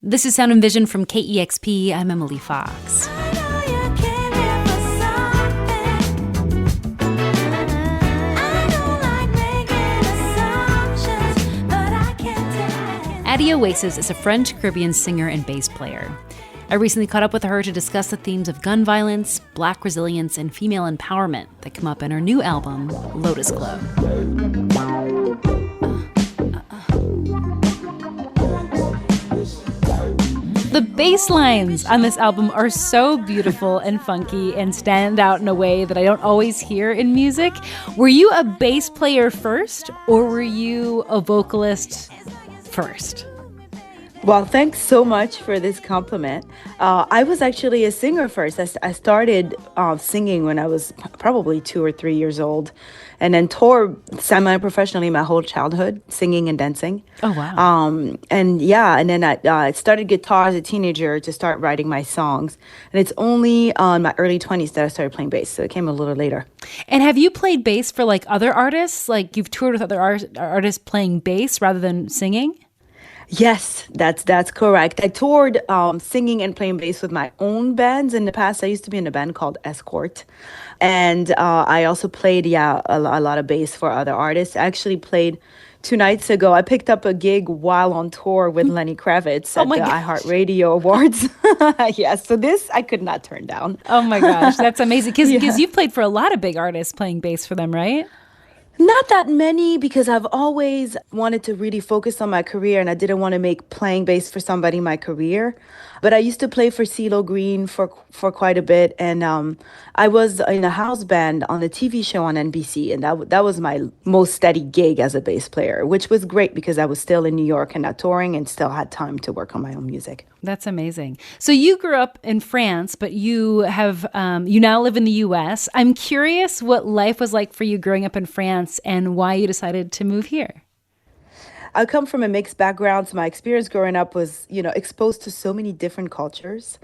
This is Sound and Vision from KEXP. I'm Emily Fox. Addie Oasis is a French-Caribbean singer and bass player. I recently caught up with her to discuss the themes of gun violence, Black resilience, and female empowerment that come up in her new album, Lotus Glow. The bass lines on this album are so beautiful and funky and stand out in a way that I don't always hear in music. Were you a bass player first, or were you a vocalist first? Well, thanks so much for this compliment. I was actually a singer first. I started singing when I was probably 2 or 3 years old, and then toured semi-professionally my whole childhood, singing and dancing. Oh, wow. And then I started guitar as a teenager to start writing my songs. And it's only on my early 20s that I started playing bass, so it came a little later. And have you played bass for like other artists? Like you've toured with other artists playing bass rather than singing? Yes, that's correct. I toured singing and playing bass with my own bands in the past. I used to be in a band called Escort. And I also played, a lot of bass for other artists. I actually played 2 nights ago. I picked up a gig while on tour with Lenny Kravitz at the iHeartRadio Awards. Yes, so this I could not turn down. Oh my gosh, that's amazing. Because you've played for a lot of big artists playing bass for them, right? Not that many, because I've always wanted to really focus on my career, and I didn't want to make playing bass for somebody my career. But I used to play for CeeLo Green for quite a bit, and I was in a house band on a TV show on NBC, and that was my most steady gig as a bass player, which was great because I was still in New York and not touring, and still had time to work on my own music. That's amazing. So you grew up in France, but you have you now live in the U.S. I'm curious what life was like for you growing up in France and why you decided to move here. I come from a mixed background, so my experience growing up was, exposed to so many different cultures.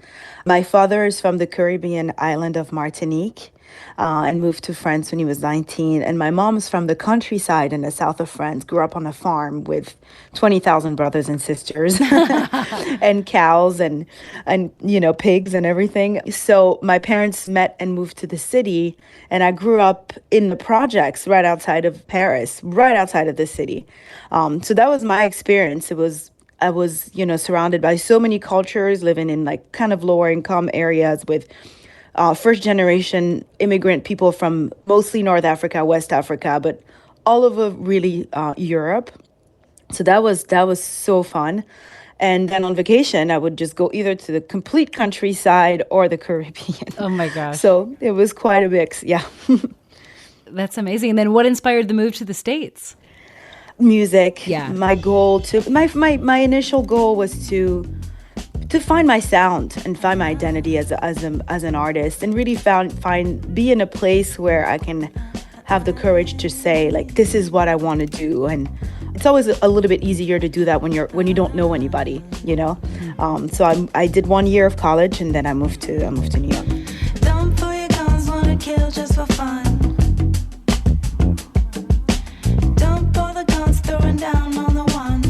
My father is from the Caribbean island of Martinique and moved to France when he was 19. And my mom is from the countryside in the south of France, grew up on a farm with 20,000 brothers and sisters and cows and pigs and everything. So my parents met and moved to the city, and I grew up in the projects right outside of Paris, right outside of the city. So that was my experience. I was, surrounded by so many cultures, living in like kind of lower income areas with first generation immigrant people from mostly North Africa, West Africa, but all over really Europe. So that was so fun. And then on vacation, I would just go either to the complete countryside or the Caribbean. Oh my gosh. So it was quite a mix. Yeah. That's amazing. And then what inspired the move to the States? Music. Yeah. My initial goal was to find my sound and find my identity as an artist, and really be in a place where I can have the courage to say, like, this is what I want to do. And it's always a little bit easier to do that when you don't know anybody, So I did 1 year of college, and then I moved to New York. Don't pull your guns, wanna kill just for fun. Don't pull the guns, throwing down on the one.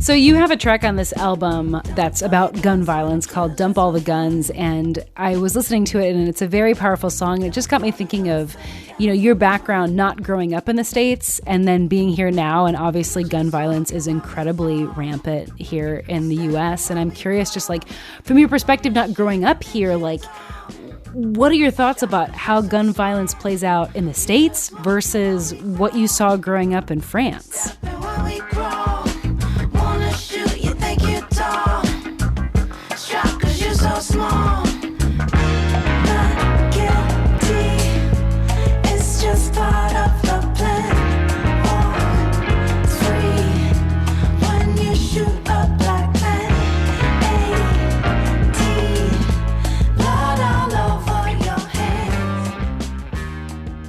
So you have a track on this album that's about gun violence called Dump All the Guns, and I was listening to it, and it's a very powerful song. It just got me thinking of, your background not growing up in the States and then being here now, and obviously gun violence is incredibly rampant here in the U.S., and I'm curious, just like from your perspective, not growing up here, like what are your thoughts about how gun violence plays out in the States versus what you saw growing up in France? Small, not guilty. It's just part of the plan. Walk free when you shoot a black man. 18, blood all over your hands.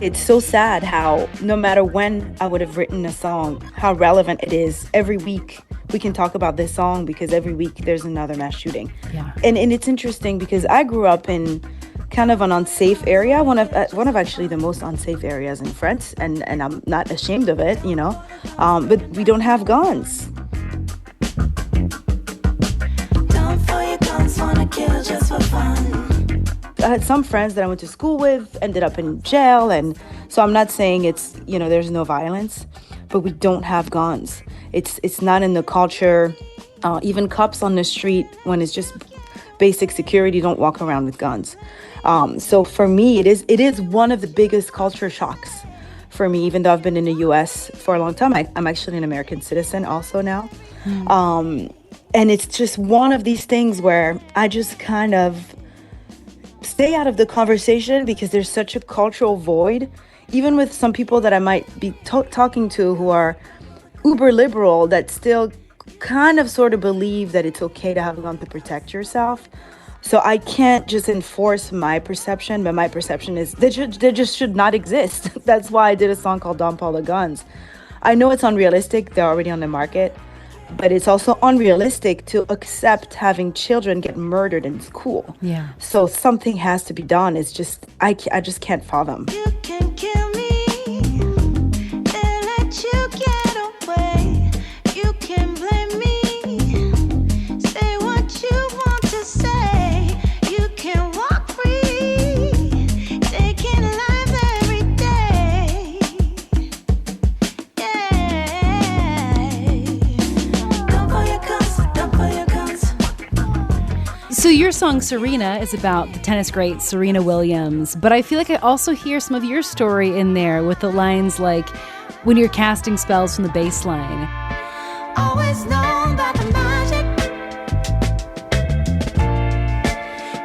It's so sad how no matter when I would have written a song, how relevant it is every week. We can talk about this song because every week there's another mass shooting. Yeah. And it's interesting because I grew up in kind of an unsafe area, one of actually the most unsafe areas in France, and I'm not ashamed of it, but we don't have guns. kill just for fun. I had some friends that I went to school with ended up in jail, and so I'm not saying it's, there's no violence, but we don't have guns. It's not in the culture. Even cops on the street, when it's just basic security, don't walk around with guns. So for me, it is one of the biggest culture shocks for me, even though I've been in the U.S. for a long time. I'm actually an American citizen also now. And it's just one of these things where I just kind of stay out of the conversation because there's such a cultural void, even with some people that I might be talking to who are uber liberal, that still kind of sort of believe that it's okay to have a gun to protect yourself. So I can't just enforce my perception, but my perception is they just should not exist. That's why I did a song called Dump All the Guns. I know it's unrealistic, they're already on the market, but it's also unrealistic to accept having children get murdered in school. Yeah. So something has to be done. It's just, I just can't fathom. You can kill me and let you get away. You can blame me. Say what you want to say. You can walk free, taking lives every day. Yeah. Don't pull your guns, don't pull your guns. So your song Serena is about the tennis great Serena Williams, but I feel like I also hear some of your story in there with the lines like, when you're casting spells from the bass line. Always known about the magic.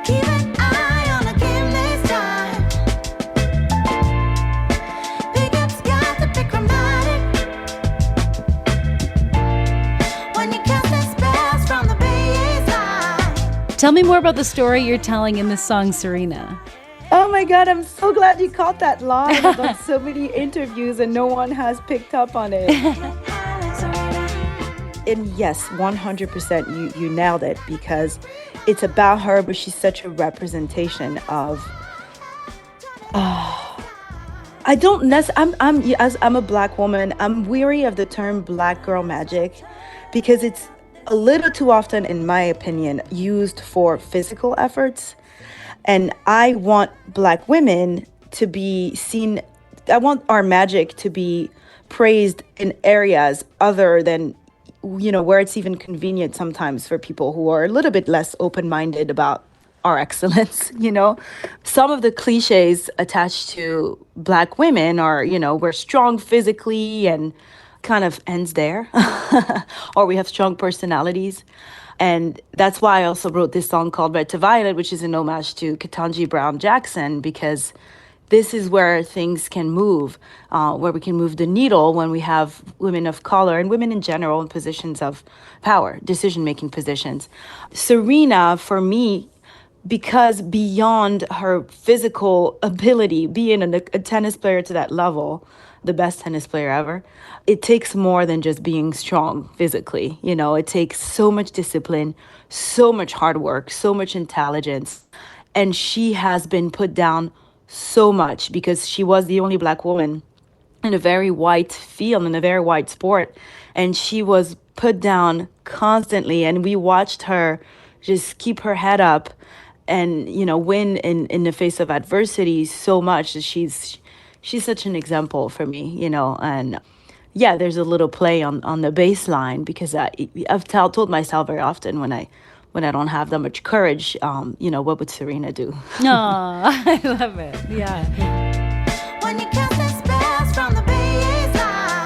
Keep an eye on the game this time. Pickup's got to be chromatic. When you cast the spells from the bass line. Tell me more about the story you're telling in this song Serena. Oh my God, I'm so glad you caught that line. I've done so many interviews and no one has picked up on it. And yes, 100% you nailed it, because it's about her, but she's such a representation of I don't necessarily, I'm a black woman, I'm weary of the term black girl magic because it's a little too often, in my opinion, used for physical efforts. And I want black women to be seen, I want our magic to be praised in areas other than, where it's even convenient sometimes for people who are a little bit less open-minded about our excellence. Some of the cliches attached to black women are, we're strong physically and kind of ends there, or we have strong personalities. And that's why I also wrote this song called Red to Violet, which is an homage to Ketanji Brown Jackson, because this is where things can move, where we can move the needle when we have women of color and women in general in positions of power, decision-making positions. Serena, for me, because beyond her physical ability, being a tennis player to that level, the best tennis player ever, it takes more than just being strong physically. It takes so much discipline, so much hard work, so much intelligence. And she has been put down so much because she was the only black woman in a very white field, in a very white sport. And she was put down constantly. And we watched her just keep her head up and, win in the face of adversity so much. She's such an example for me, and yeah, there's a little play on the bass line because I've told myself very often when I don't have that much courage, what would Serena do? Oh, I love it. Yeah. When you cast the spells from the bass line.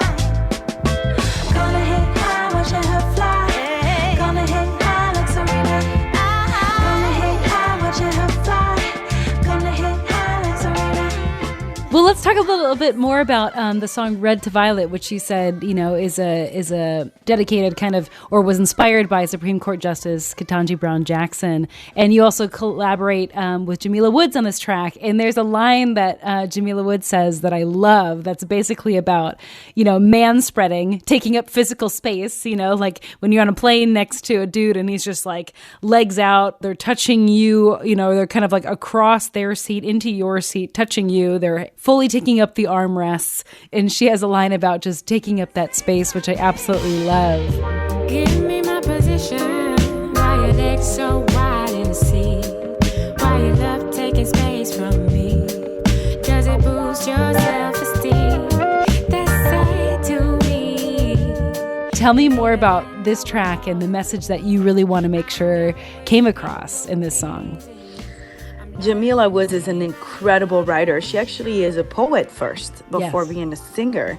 Gonna hit high, watching her fly. Gonna hit high like Serena. Gonna hit high, watching her fly. Gonna hit high like Serena. Well, let's talk a little bit more about the song "Red to Violet," which you said, is a dedicated kind of, or was inspired by Supreme Court Justice Ketanji Brown Jackson. And you also collaborate with Jamila Woods on this track. And there's a line that Jamila Woods says that I love. That's basically about, man spreading, taking up physical space. Like when you're on a plane next to a dude and he's just like legs out, they're touching you. They're kind of like across their seat into your seat, touching you. They're fully taking up the armrests. And she has a line about just taking up that space, which I absolutely love. Give me my position. Why your legs so wide in the seat? Tell me more about this track and the message that you really want to make sure came across in this song. Jamila Woods is an incredible writer. She actually is a poet first before being a singer.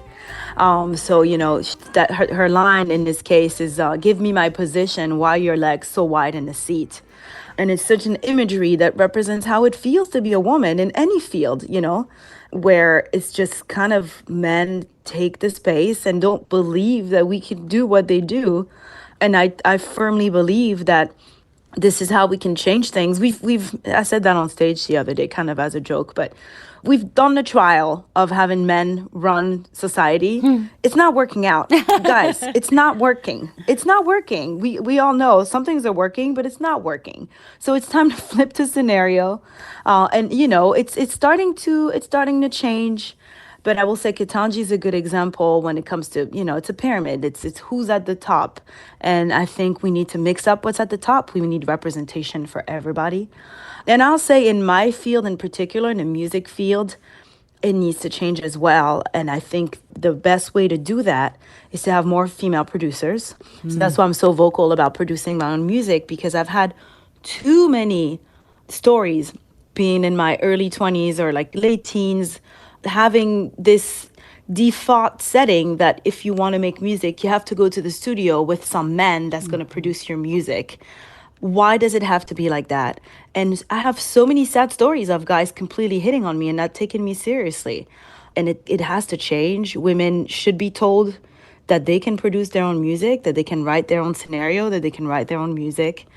So, that her line in this case is, give me my position, why your legs so wide in the seat. And it's such an imagery that represents how it feels to be a woman in any field, where it's just kind of men take the space and don't believe that we can do what they do. And I firmly believe that this is how we can change things. I said that on stage the other day, kind of as a joke, but we've done the trial of having men run society. It's not working out. Guys, it's not working. It's not working. We all know some things are working, but it's not working. So it's time to flip the scenario. And it's starting to change. But I will say Ketanji is a good example when it comes to, it's a pyramid. It's who's at the top. And I think we need to mix up what's at the top. We need representation for everybody. And I'll say in my field in particular, in the music field, it needs to change as well. And I think the best way to do that is to have more female producers. So that's why I'm so vocal about producing my own music, because I've had too many stories being in my early 20s or like late teens, having this default setting that if you want to make music, you have to go to the studio with some man that's going to produce your music. Why does it have to be like that? And I have so many sad stories of guys completely hitting on me and not taking me seriously. And it has to change. Women should be told that they can produce their own music, that they can write their own scenario, that they can write their own music.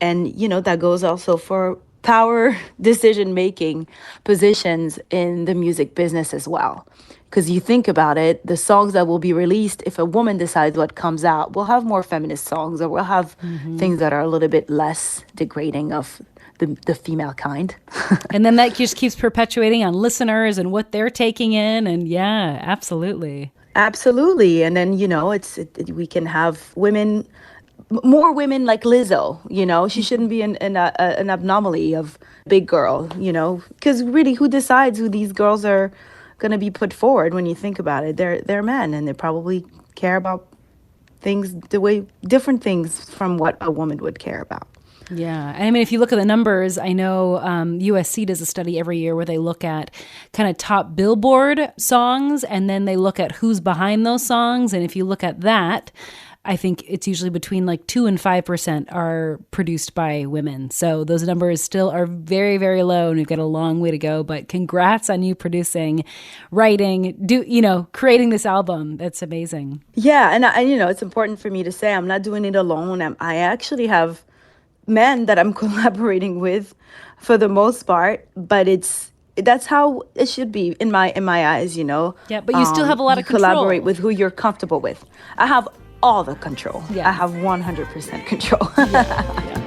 And, that goes also for power decision-making positions in the music business as well. Because you think about it, the songs that will be released, if a woman decides what comes out, we'll have more feminist songs, or we'll have things that are a little bit less degrading of the female kind. And then that just keeps perpetuating on listeners and what they're taking in. And yeah, absolutely. Absolutely. And then, we can have more women like Lizzo, she shouldn't be an anomaly of big girl, because really who decides who these girls are going to be put forward? When you think about it, they're men, and they probably care about things different things from what a woman would care about. Yeah. And I mean, if you look at the numbers, I know USC does a study every year where they look at kind of top Billboard songs, and then they look at who's behind those songs. And if you look at that, I think it's usually between like 2 and 5% are produced by women. So those numbers still are very, very low, and we've got a long way to go. But congrats on you producing, writing, creating this album. That's amazing. Yeah, and it's important for me to say I'm not doing it alone. I actually have men that I'm collaborating with for the most part, but that's how it should be in my eyes. Yeah, but you still have a lot of control. Collaborate with who you're comfortable with. I have all the control. Yeah. I have 100% control. Yeah.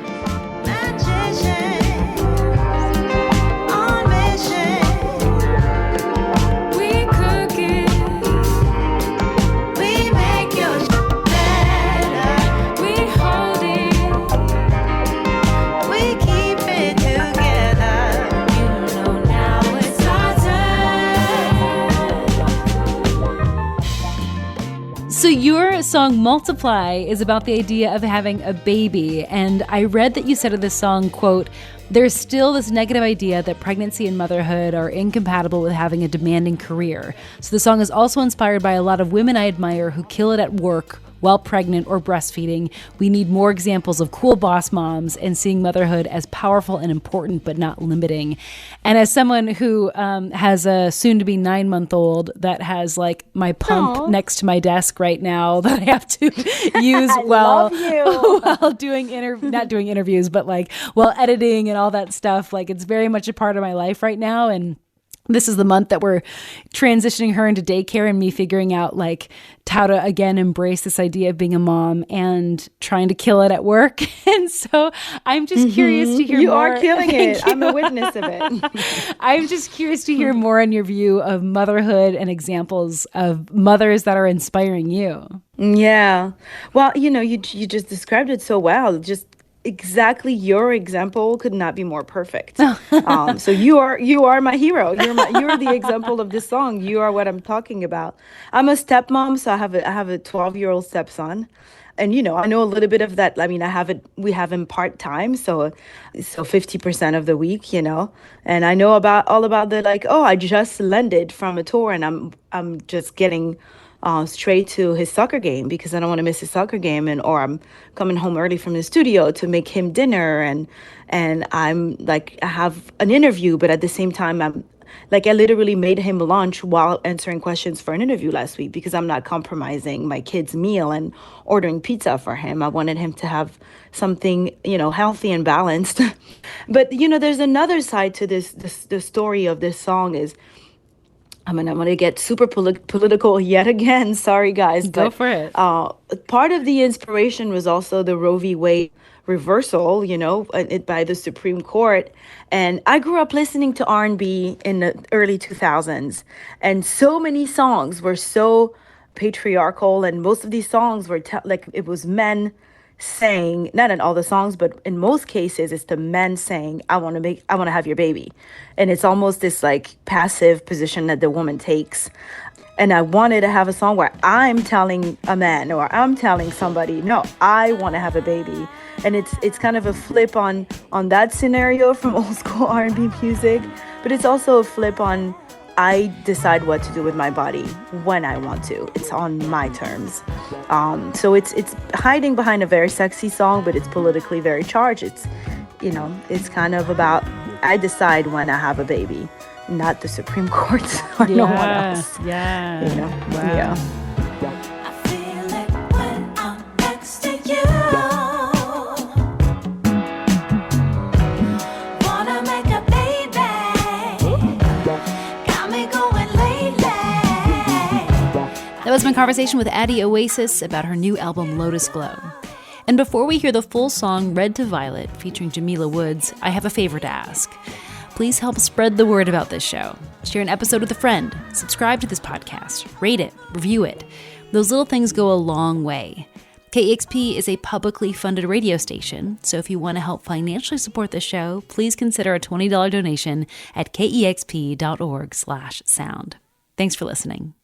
So your song Multiply is about the idea of having a baby. And I read that you said of this song, quote, "There's still this negative idea that pregnancy and motherhood are incompatible with having a demanding career. So the song is also inspired by a lot of women I admire who kill it at work while pregnant or breastfeeding. We need more examples of cool boss moms and seeing motherhood as powerful and important, but not limiting." And as someone who has a soon-to-be 9-month-old that has like my pump next to my desk right now that I have to use while doing not doing interviews, but like while editing and all that stuff, like it's very much a part of my life right now. And this is the month that we're transitioning her into daycare and me figuring out like how to again embrace this idea of being a mom and trying to kill it at work. And so I'm just curious to hear more. You are killing it. I'm a witness of it. I'm just curious to hear more on your view of motherhood and examples of mothers that are inspiring you. Yeah. Well, you just described it so well. Just exactly your example could not be more perfect. So you are my hero. You're the example of this song. You are what I'm talking about. I'm a stepmom, so I have a 12-year-old stepson. And I know a little bit of that. I mean, we have him part-time, so 50% of the week, And I know about all about the like, oh, I just landed from a tour and I'm just getting straight to his soccer game because I don't want to miss his soccer game, or I'm coming home early from the studio to make him dinner, and I'm like, I have an interview, but at the same time I'm like, I literally made him lunch while answering questions for an interview last week because I'm not compromising my kid's meal and ordering pizza for him. I wanted him to have something, healthy and balanced. But there's another side to this the story of this song is, I'm gonna get super political yet again. Sorry, guys. Go But for it. part of the inspiration was also the Roe v. Wade reversal, by the Supreme Court. And I grew up listening to R&B in the early 2000s, and so many songs were so patriarchal, and most of these songs were like it was men saying, not in all the songs, but in most cases, it's the men saying, I want to have your baby. And it's almost this like passive position that the woman takes. And I wanted to have a song where I'm telling a man or I'm telling somebody, no, I want to have a baby. And it's kind of a flip on that scenario from old school R&B music, but it's also a flip on, I decide what to do with my body when I want to. It's on my terms. So it's hiding behind a very sexy song, but it's politically very charged. It's kind of about, I decide when I have a baby, not the Supreme Court or no one else. Yeah. Wow. Yeah. I feel it when I'm next to you. Wanna make a baby. Got me going lately. That was my conversation with Addie Oasis about her new album, Lotus Glow. And before we hear the full song Red to Violet featuring Jamila Woods, I have a favor to ask. Please help spread the word about this show. Share an episode with a friend. Subscribe to this podcast. Rate it. Review it. Those little things go a long way. KEXP is a publicly funded radio station, so if you want to help financially support the show, please consider a $20 donation at kexp.org/sound. Thanks for listening.